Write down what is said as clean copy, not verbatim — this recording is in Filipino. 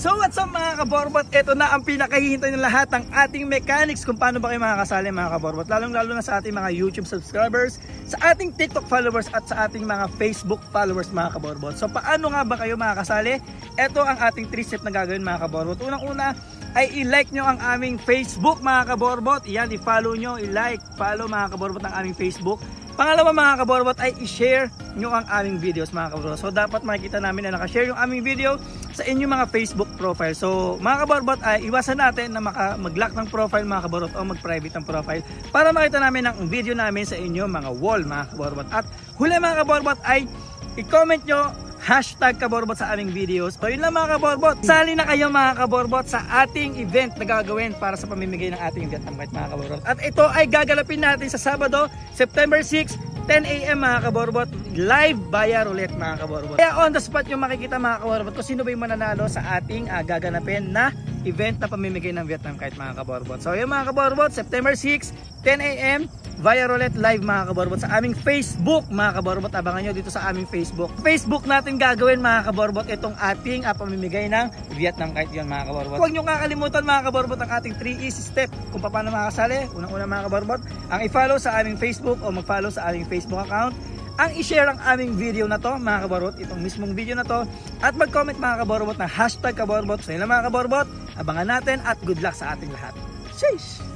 So what's up mga kaborbot? Ito na ang pinakahihintay ng lahat ng ating mechanics kung paano ba kayo makakasali mga kaborbot. Lalong-lalo na sa ating mga YouTube subscribers, sa ating TikTok followers at sa ating mga Facebook followers mga kaborbot. So paano nga ba kayo makakasali? Ito ang ating 3-step na gagawin mga kaborbot. Unang-una ay i-like nyo ang aming Facebook mga kaborbot. Iyan, i-follow nyo, i-like, follow mga kaborbot ang aming Facebook. Pangalawa mga kaborbot ay i-share nyo ang aming videos mga kaborbot. So dapat makikita namin na nakashare yung aming video sa inyong mga Facebook profile. So mga kaborbot ay iwasan natin na mag-lock ng profile mga kaborbot o mag-private ng profile para makita namin ang video namin sa inyong mga wall mga kaborbot. At huli mga kaborbot ay i-comment nyo hashtag kaborbot sa aming videos. So yun lang mga kaborbot. Sali na kayo mga kaborbot sa ating event na gagawin para sa pamimigay ng ating Vietnam Kite mga kaborbot. At ito ay gagalapin natin sa Sabado, September 6, 10 AM mga kaborbot. Live via roulette mga kaborbot. Kaya on the spot yung makikita mga kaborbot kung sino ba yung mananalo sa ating gaganapin na event na pamimigay ng Vietnam Kite mga kaborbot. So yun mga kaborbot, September 6, 10 AM via roulette live mga kaborbot sa aming Facebook mga kaborbot. Abangan nyo dito sa aming Facebook. Facebook natin gagawin mga kaborbot itong ating pamimigay ng Vietnam Kite yun mga kaborbot. Huwag nyo kakalimutan mga kaborbot ang ating 3 easy step kung paano makakasali. Unang-una mga kaborbot, ang i-follow sa aming Facebook o mag-follow sa aming Facebook account. Ang i-share ang aming video na to mga kaborbot, itong mismong video na to, at mag-comment mga kaborbot na hashtag kaborbot. So yun lang mga kaborbot, abangan natin at good luck sa ating lahat. Sheesh!